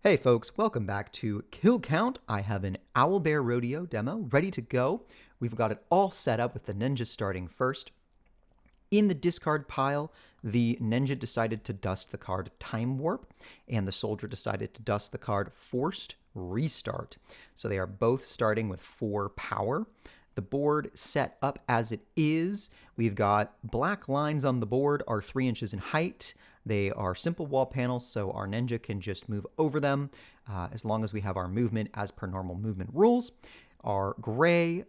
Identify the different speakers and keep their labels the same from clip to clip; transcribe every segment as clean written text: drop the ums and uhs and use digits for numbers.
Speaker 1: Hey folks, welcome back to Kill Count. I have an Owlbear Rodeo demo ready to go. We've got it all set up with the ninja starting first. In the discard pile, the ninja decided to dust the card Time Warp, and the soldier decided to dust the card Forced Restart. So they are both starting with 4 power. The board set up as it is. We've got black lines on the board are 3 inches in height. They are simple wall panels, so our ninja can just move over them as long as we have our movement as per normal movement rules. Our gray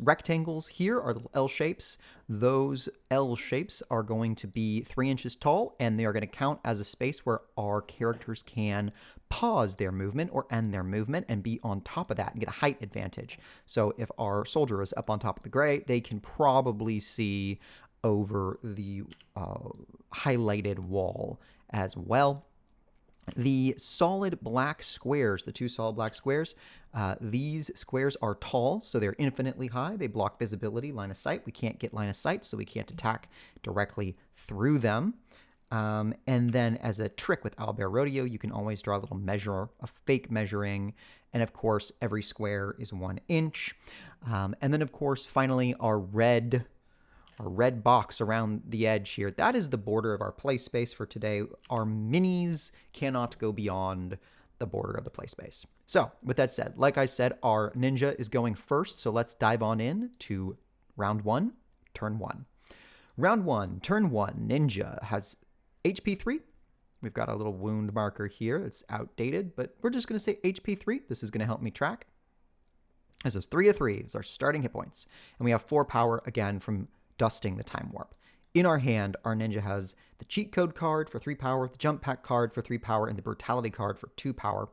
Speaker 1: rectangles here are little L shapes. Those L shapes are going to be 3 inches tall, and they are going to count as a space where our characters can pause their movement or end their movement and be on top of that and get a height advantage. So if our soldier is up on top of the gray, they can probably see over the highlighted wall as well. The solid black squares, the 2 solid black squares, these squares are tall, so they're infinitely high. They block visibility, line of sight. We can't get line of sight, so we can't attack directly through them. And then as a trick with Owlbear Rodeo, you can always draw a little measure, a fake measuring, and of course, every square is 1 inch. And then of course, finally, our red box around the edge here, that is the border of our play space for today. Our minis cannot go beyond the border of the play space. So with that said, like I said, our ninja is going first. So let's dive on in to round 1, turn 1. Round 1, turn 1, ninja has HP 3. We've got a little wound marker here. It's outdated, but we're just going to say HP 3. This is going to help me track. This is 3 of 3. It's our starting hit points. And we have 4 power again from dusting the Time Warp. In our hand, our ninja has the cheat code card for 3 power, the jump pack card for 3 power, and the brutality card for 2 power.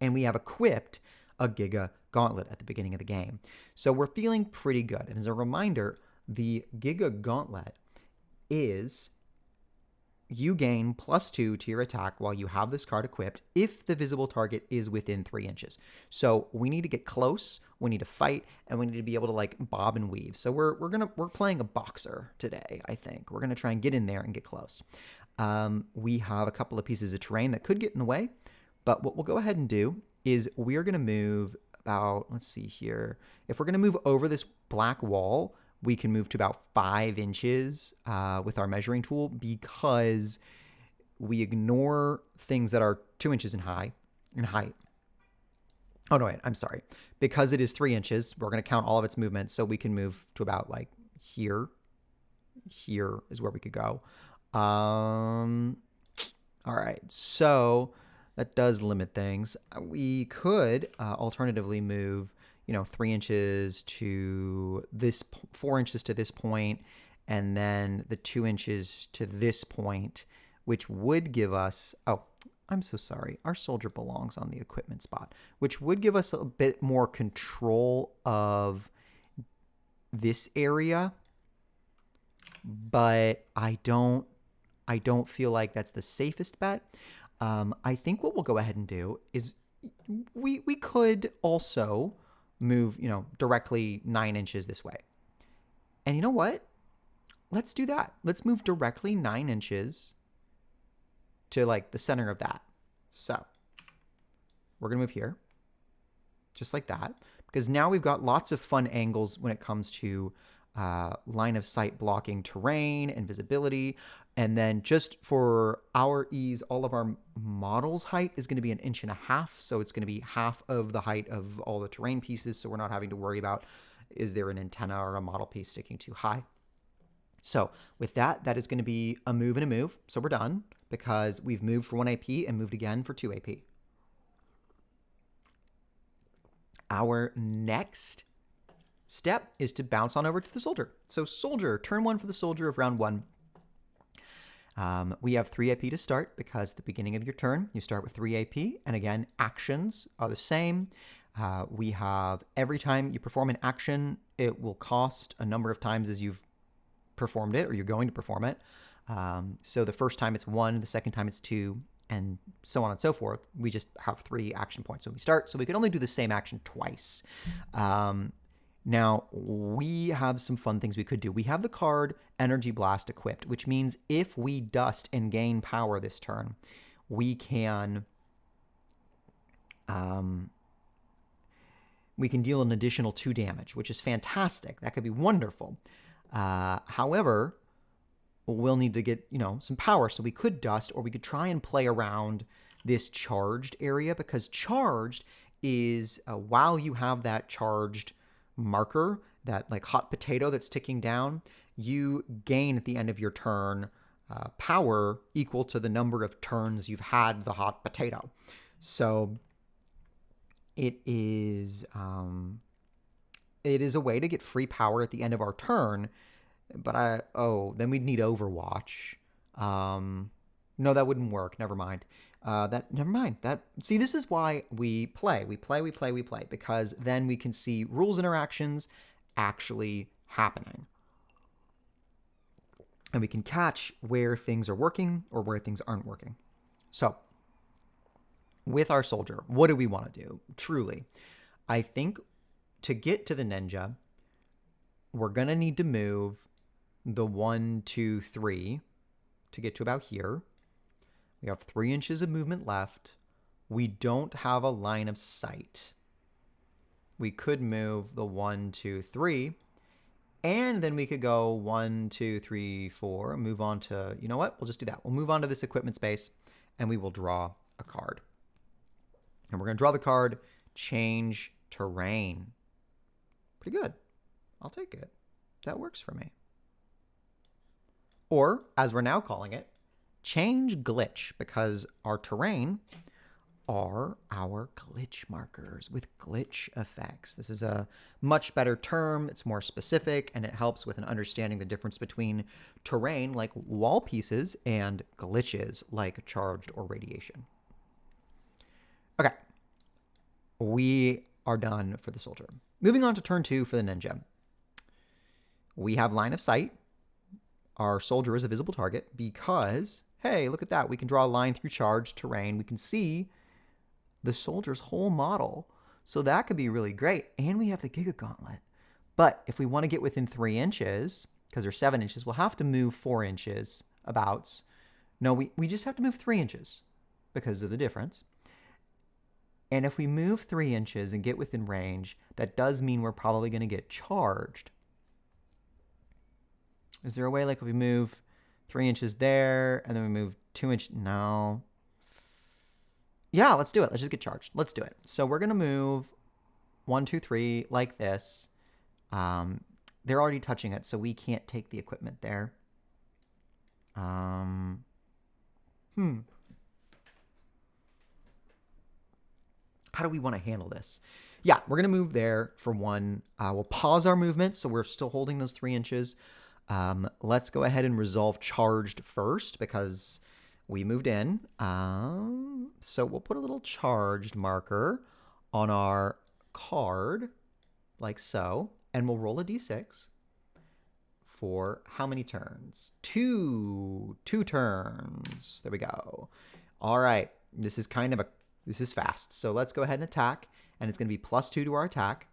Speaker 1: And we have equipped a Giga Gauntlet at the beginning of the game. So we're feeling pretty good. And as a reminder, the Giga Gauntlet is you gain +2 to your attack while you have this card equipped if the visible target is within 3 inches. So we need to get close, we need to fight, and we need to be able to like bob and weave. So we're playing a boxer today, I think. We're gonna try and get in there and get close. We have a couple of pieces of terrain that could get in the way, but what we'll go ahead and do is we're gonna move about, let's see here. If we're gonna move over this black wall, we can move to about 5 inches with our measuring tool because we ignore things that are 2 inches in height. Oh, no, wait, I'm sorry. Because it is 3 inches, we're going to count all of its movements, so we can move to about like here. Here is where we could go. All right, so that does limit things. We could alternatively move 3 inches to this, 4 inches to this point, and then the 2 inches to this point, which would give us, oh, I'm so sorry. Our soldier belongs on the equipment spot, which would give us a bit more control of this area, but I don't feel like that's the safest bet. I think what we'll go ahead and do is we could also move, directly 9 inches this way. And you know what? Let's do that. Let's move directly 9 inches to like the center of that. So we're going to move here just like that, because now we've got lots of fun angles when it comes to line of sight blocking terrain and visibility. And then just for our ease, all of our model's height is going to be 1.5 inches. So it's going to be half of the height of all the terrain pieces. So we're not having to worry about, is there an antenna or a model piece sticking too high? So with that, that is going to be a move and a move. So we're done because we've moved for 1 AP and moved again for 2 AP. Our next step is to bounce on over to the soldier. So soldier, turn 1 for the soldier of round 1. We have 3 AP to start because at the beginning of your turn, you start with 3 AP. And again, actions are the same. We have every time you perform an action, it will cost a number of times as you've performed it or you're going to perform it. So the first time it's 1, the second time it's 2, and so on and so forth. We just have 3 action points when we start. So we can only do the same action twice. Now, we have some fun things we could do. We have the card Energy Blast equipped, which means if we dust and gain power this turn, we can deal an additional 2 damage, which is fantastic. That could be wonderful. However, we'll need to get, some power. So we could dust, or we could try and play around this charged area, because charged is while you have that charged marker, that like hot potato that's ticking down, you gain at the end of your turn power equal to the number of turns you've had the hot potato. So it is a way to get free power at the end of our turn. But then we'd need Overwatch. No, that wouldn't work. Never mind. See, this is why we play, because then we can see rules interactions actually happening. And we can catch where things are working or where things aren't working. So, with our soldier, what do we want to do? Truly, I think to get to the ninja, we're going to need to move the 1, 2, 3 to get to about here. We have 3 inches of movement left. We don't have a line of sight. We could move the 1, 2, 3, and then we could go 1, 2, 3, 4, move on to, you know what? We'll just do that. We'll move on to this equipment space, and we will draw a card. And we're going to draw the card, change terrain. Pretty good. I'll take it. That works for me. Or, as we're now calling it, change glitch, because our terrain are our glitch markers with glitch effects. This is a much better term. It's more specific, and it helps with an understanding the difference between terrain, like wall pieces, and glitches, like charged or radiation. Okay. We are done for the soldier. Moving on to turn 2 for the ninja. We have line of sight. Our soldier is a visible target because, hey, look at that. We can draw a line through charged terrain. We can see the soldier's whole model. So that could be really great. And we have the Giga Gauntlet. But if we want to get within 3 inches, because they're 7 inches, we'll have to move 4 inches abouts. No, we just have to move 3 inches because of the difference. And if we move 3 inches and get within range, that does mean we're probably going to get charged. Is there a way, like, if we move 3 inches there and then we move 2 inches? No. Yeah, let's do it. Let's just get charged. Let's do it. So we're going to move 1, 2, 3 like this. They're already touching it, so we can't take the equipment there. How do we want to handle this? Yeah, we're going to move there for 1. We'll pause our movement, so we're still holding those 3 inches. Let's go ahead and resolve charged first because we moved in. So we'll put a little charged marker on our card like so, and we'll roll a d6 for how many turns? 2 turns. There we go. All right. This is fast. So let's go ahead and attack, and it's going to be +2 to our attack.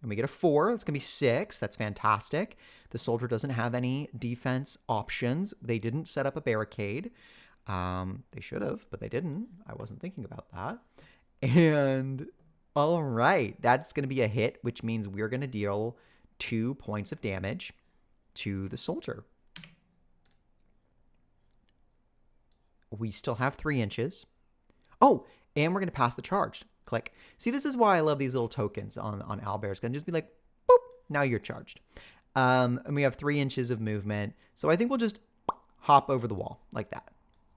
Speaker 1: And we get a 4. It's going to be 6. That's fantastic. The soldier doesn't have any defense options. They didn't set up a barricade. They should have, but they didn't. I wasn't thinking about that. And all right, that's going to be a hit, which means we're going to deal 2 points of damage to the soldier. We still have 3 inches. Oh, and we're going to pass the charged. Click. See, this is why I love these little tokens on Owlbear. It's going to just be like, boop, now you're charged. And we have 3 inches of movement. So I think we'll just hop over the wall like that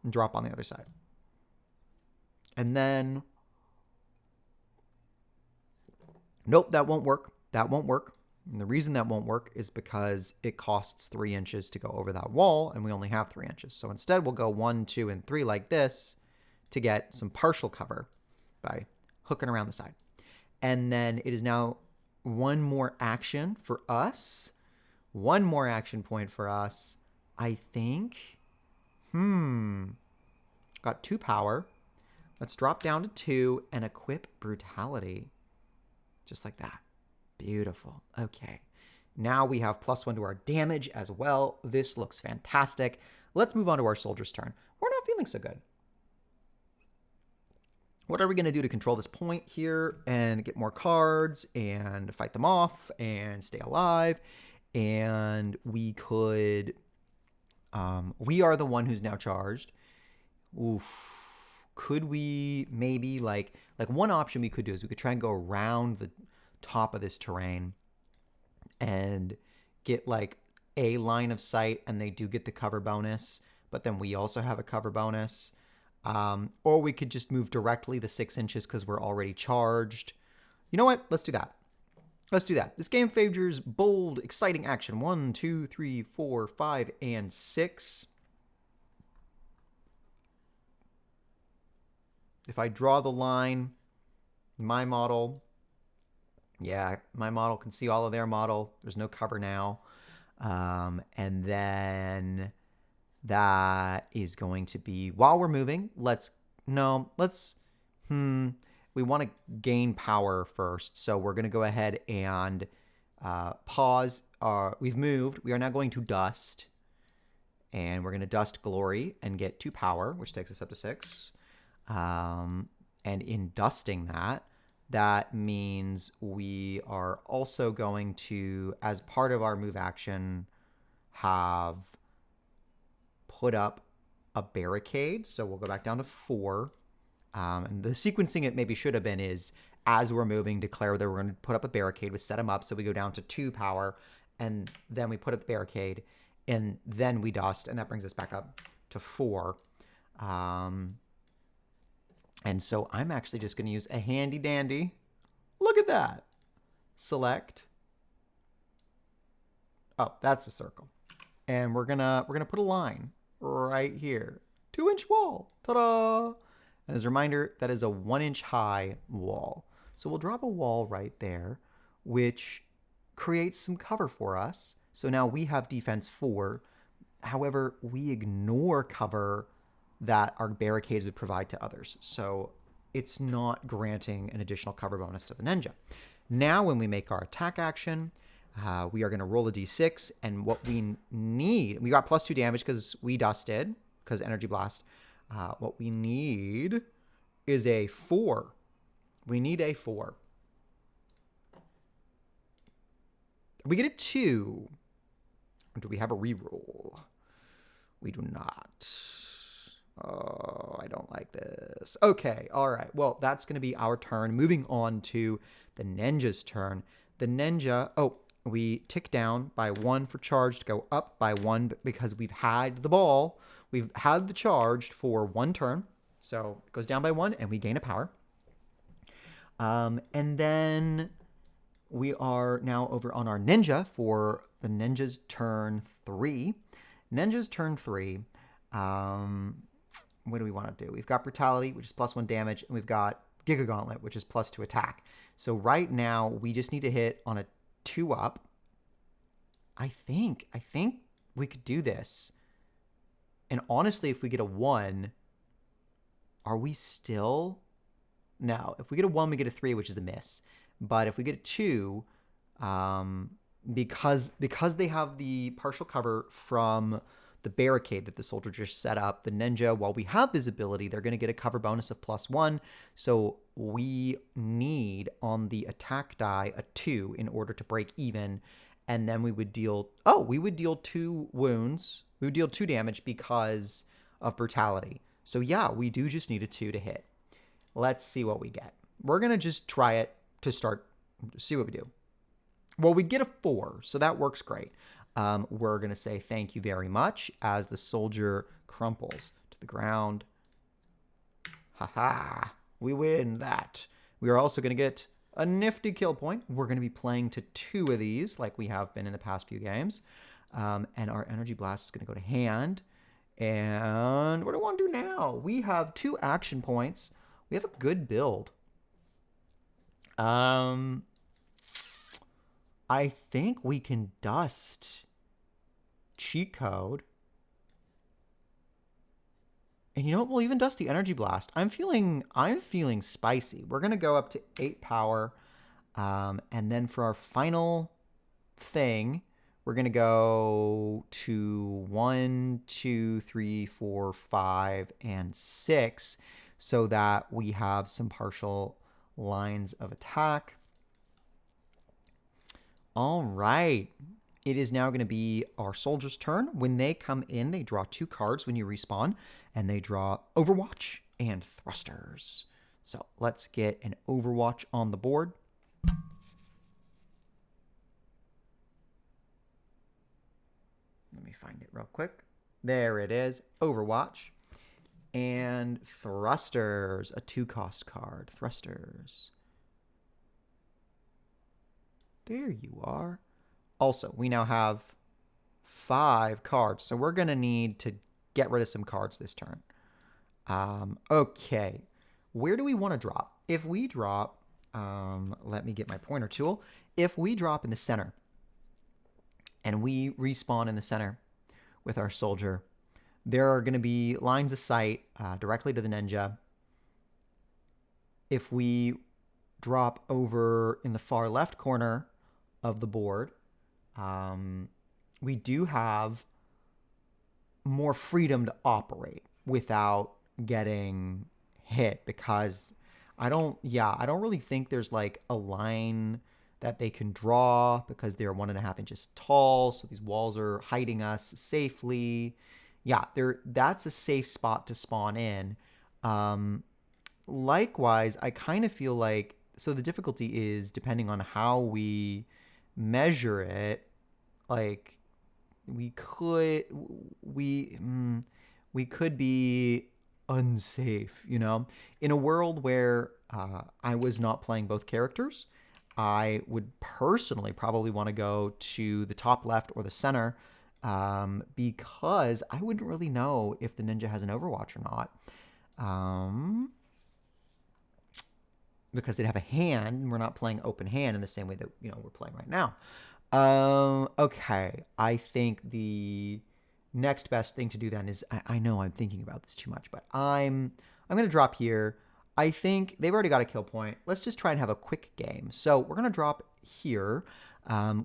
Speaker 1: and drop on the other side. And then, nope, that won't work. That won't work. And the reason that won't work is because it costs 3 inches to go over that wall, and we only have 3 inches. So instead, we'll go 1, 2, and 3 like this to get some partial cover by hooking around the side. And then it is now 1 more action for us. 1 more action point for us. I think. Got 2 power. Let's drop down to 2 and equip brutality. Just like that. Beautiful. Okay. Now we have +1 to our damage as well. This looks fantastic. Let's move on to our soldier's turn. We're not feeling so good. what are we going to do to control this point here and get more cards and fight them off and stay alive? And we could, we are the one who's now charged. Oof. Could we maybe like one option we could do is we could try and go around the top of this terrain and get like a line of sight, and they do get the cover bonus, but then we also have a cover bonus. Or we could just move directly the 6 inches because we're already charged. You know what? Let's do that. Let's do that. This game favors bold, exciting action. 1, 2, 3, 4, 5, and 6. If I draw the line, my model, yeah, my model can see all of their model. There's no cover now. And then that is going to be, while we're moving, we want to gain power first. So we're going to go ahead and pause. We've moved. We are now going to dust. And we're going to dust glory and get 2 power, which takes us up to 6. And in dusting that means we are also going to, as part of our move action, have put up a barricade. So we'll go back down to 4. And the sequencing it maybe should have been is, as we're moving, declare that we're going to put up a barricade. We set them up, so we go down to 2 power, and then we put up the barricade, and then we dust, and that brings us back up to 4. And so I'm actually just going to use a handy dandy. Look at that. Select. Oh, that's a circle. And we're gonna put a line right here. 2-inch wall. Ta-da! And as a reminder, that is a 1-inch high wall. So we'll drop a wall right there, which creates some cover for us. So now we have defense 4. However, we ignore cover that our barricades would provide to others. So it's not granting an additional cover bonus to the ninja. Now when we make our attack action, we are going to roll a d6, and what we need, we got +2 damage because we dusted, because energy blast. What we need is a 4. We need a 4. We get a 2. Do we have a reroll? We do not. Oh, I don't like this. Okay, all right. Well, that's going to be our turn. Moving on to the ninja's turn. The ninja, we tick down by 1 for charge to go up by 1 because we've had the ball. We've had the charged for 1 turn. So it goes down by 1 and we gain a power. And then we are now over on our ninja for the ninja's turn 3. Ninja's turn 3. What do we want to do? We've got brutality, which is +1 damage, and we've got Giga Gauntlet, which is +2 attack. So right now we just need to hit on a 2 up. I think we could do this. And honestly, if we get a 1, are we still? No. If we get a 1, we get a 3, which is a miss. But if we get a 2, because they have the partial cover from the barricade that the soldier just set up, the ninja, while we have visibility, they're going to get a cover bonus of +1. So we need on the attack die a 2 in order to break even. And then we would deal 2 wounds. We would deal 2 damage because of brutality. So yeah, we do just need a 2 to hit. Let's see what we get. We're going to just try it to start, see what we do. Well, we get a 4, so that works great. We're going to say thank you very much as the soldier crumples to the ground. Haha, we win that. We are also going to get a nifty kill point. We're going to be playing to 2 of these like we have been in the past few games. And our energy blast is going to go to hand. And what do I want to do now? We have 2 action points. We have a good build. I think we can dust cheat code. And you know what? We'll even dust the energy blast. I'm feeling spicy. We're gonna go up to 8 power. And then for our final thing, we're gonna go to 1, 2, 3, 4, 5, and 6. so that we have some partial lines of attack. All right. It is now going to be our soldiers' turn. When they come in, they draw 2 cards when you respawn, and they draw Overwatch and Thrusters. So let's get an Overwatch on the board. Let me find it real quick. There it is, Overwatch. And Thrusters, a 2-cost card. Thrusters. There you are. Also, we now have 5 cards, so we're going to need to get rid of some cards this turn. Okay, where do we want to drop? If we drop, let me get my pointer tool. If we drop in the center, and we respawn in the center with our soldier, there are going to be lines of sight directly to the ninja. If we drop over in the far left corner of the board, we do have more freedom to operate without getting hit, because I don't really think there's like a line that they can draw, because they're 1.5 inches tall, so these walls are hiding us safely. Yeah, that's a safe spot to spawn in. Likewise, I kind of feel like, so the difficulty is depending on how we measure it, like we could be unsafe, you know? In a world where I was not playing both characters, I would personally probably want to go to the top left or the center, because I wouldn't really know if the ninja has an Overwatch or not. Because they'd have a hand, and we're not playing open hand in the same way that, you know, we're playing right now. Okay, I think the next best thing to do then is, I know I'm thinking about this too much, but I'm going to drop here. I think they've already got a kill point. Let's just try and have a quick game. So we're going to drop here.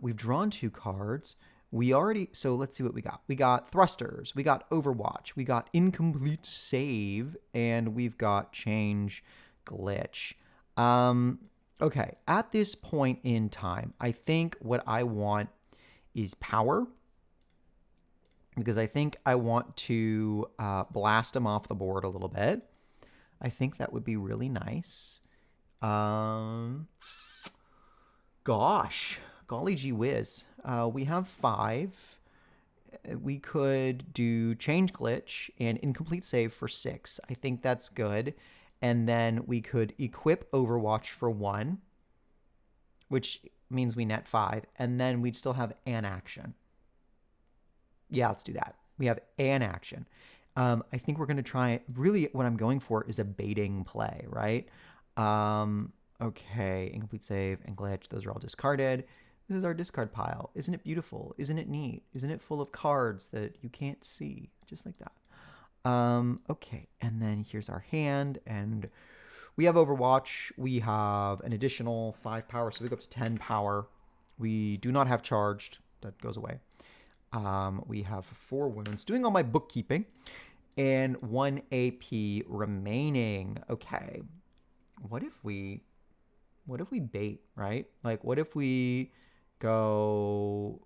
Speaker 1: We've drawn 2 cards. So let's see what we got. We got Thrusters, we got Overwatch, we got Incomplete Save, and we've got Change Glitch. Okay, at this point in time, I think what I want is power, because I think I want to blast them off the board a little bit. I think that would be really nice. Gosh, golly gee whiz. We have 5. We could do Change Glitch and Incomplete Save for 6. I think that's good. And then we could equip Overwatch for 1, which means we net 5. And then we'd still have an action. Yeah, let's do that. We have an action. I think we're going to try, really what I'm going for is a baiting play, right? Okay, Incomplete Save and Glitch, those are all discarded. This is our discard pile. Isn't it beautiful? Isn't it neat? Isn't it full of cards that you can't see? Just like that. Okay, and then here's our hand, and we have Overwatch. We have an additional 5 power, so we go up to 10 power. We do not have charged. That goes away. We have 4 wounds. Doing all my bookkeeping. And 1 AP remaining. Okay. What if we bait, right? Like, what if we go...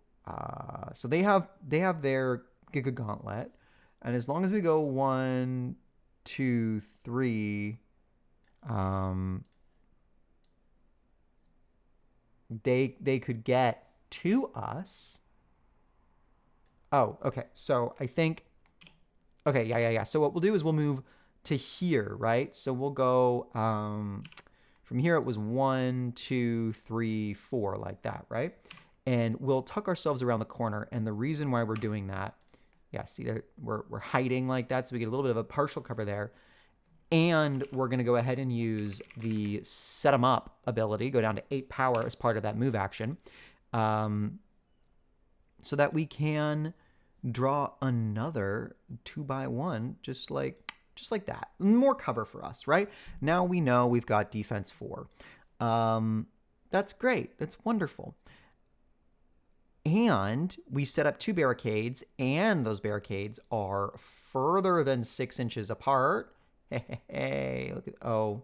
Speaker 1: so they have their Giga Gauntlet. And as long as we go 1, 2, 3... they could get to us. Oh, okay. So I think, okay, yeah. So what we'll do is we'll move to here, right? So we'll go, from here it was 1, 2, 3, 4, like that, right? And we'll tuck ourselves around the corner. And the reason why we're doing that, yeah, see there, we're hiding like that, so we get a little bit of a partial cover there. And we're going to go ahead and use the Set 'em Up ability, go down to 8 power as part of that move action, so that we can draw another 2x1, just like that. More cover for us, right? Now we know we've got defense 4. That's great. That's wonderful. And we set up 2 barricades, and those barricades are further than 6 inches apart. Hey, look at, oh,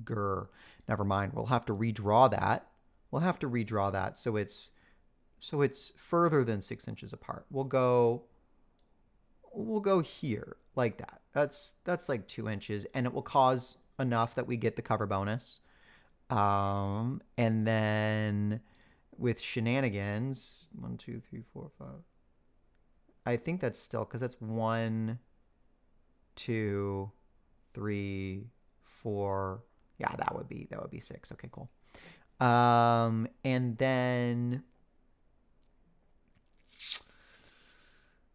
Speaker 1: grr. Never mind. We'll have to redraw that. We'll have to redraw that so it's further than 6 inches apart. We'll go here like that. That's like 2 inches, and it will cause enough that we get the cover bonus. And then with shenanigans, 1, 2, 3, 4, 5. I think that's still because that's 1, 2, 3, 4. Yeah, that would be 6. Okay, cool. And then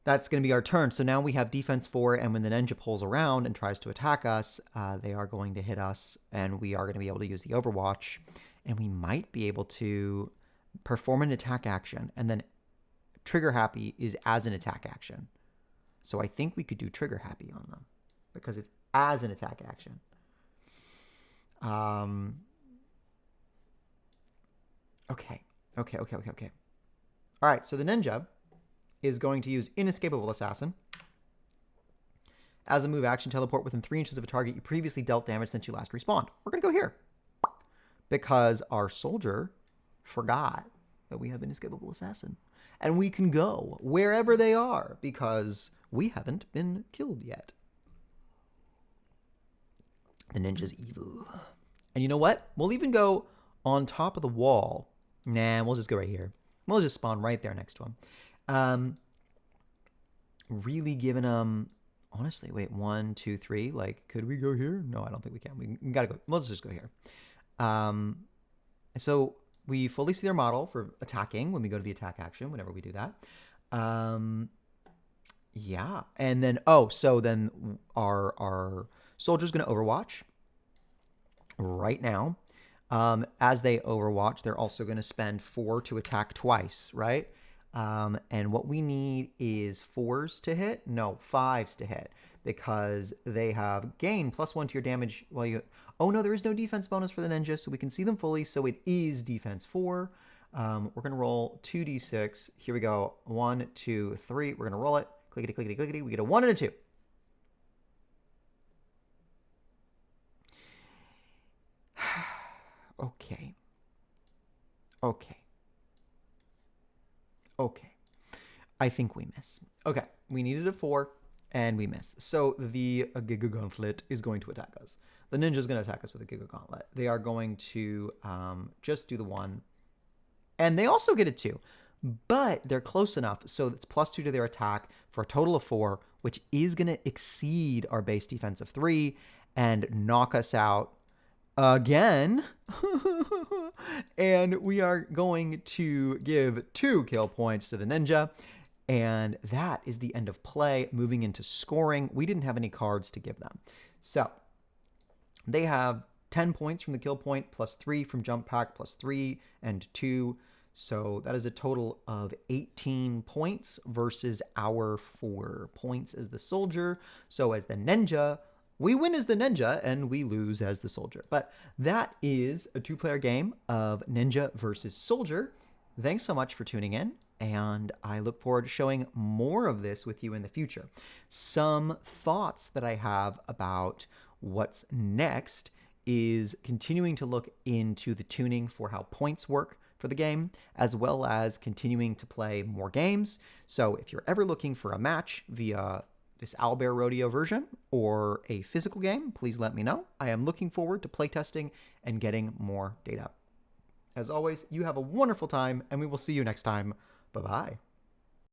Speaker 1: that's going to be our turn. So now we have defense 4, and when the ninja pulls around and tries to attack us, they are going to hit us, and we are going to be able to use the Overwatch, and we might be able to perform an attack action, and then Trigger Happy is as an attack action. So I think we could do Trigger Happy on them because it's as an attack action. Okay. All right, so the ninja is going to use Inescapable Assassin. As a move action, teleport within 3 inches of a target you previously dealt damage since you last respawned. We're going to go here because our soldier forgot that we have Inescapable Assassin. And we can go wherever they are because we haven't been killed yet. The ninja's evil. And you know what? We'll even go on top of the wall. Nah, we'll just go right here. We'll just spawn right there next to him. Really giving them, honestly, wait, 1, 2, 3. Like, could we go here? No, I don't think we can. We gotta go. Let's just go here. So we fully see their model for attacking when we go to the attack action, whenever we do that. Yeah. And then, so then our soldier's going to Overwatch right now. As they Overwatch, they're also going to spend 4 to attack twice, right? And what we need is 4s to hit. No, 5s to hit because they have gain +1 to your damage while you... Oh, no, there is no defense bonus for the ninja, so we can see them fully. So it is defense 4. We're going to roll 2d6. Here we go. 1, 2, 3. We're going to roll it. Clickety, clickety, clickety. We get a 1 and a 2. Okay. I think we miss. Okay, we needed a 4, and we miss. So the Giga Gauntlet is going to attack us. The ninja is going to attack us with a Giga Gauntlet. They are going to just do the 1. And they also get a 2. But they're close enough, so it's +2 to their attack for a total of 4, which is going to exceed our base defense of 3 and knock us out again. And we are going to give 2 kill points to the ninja. And that is the end of play. Moving into scoring, we didn't have any cards to give them. So they have 10 points from the kill point, +3 from jump pack, +3 and 2. So that is a total of 18 points versus our 4 points as the soldier. So as the ninja, we win as the ninja and we lose as the soldier. But that is a 2-player game of ninja versus soldier. Thanks so much for tuning in, and I look forward to showing more of this with you in the future. Some thoughts that I have about what's next is continuing to look into the tuning for how points work for the game, as well as continuing to play more games. So if you're ever looking for a match via this Owlbear Rodeo version or a physical game, please let me know. I am looking forward to playtesting and getting more data. As always, you have a wonderful time, and we will see you next time. Bye-bye.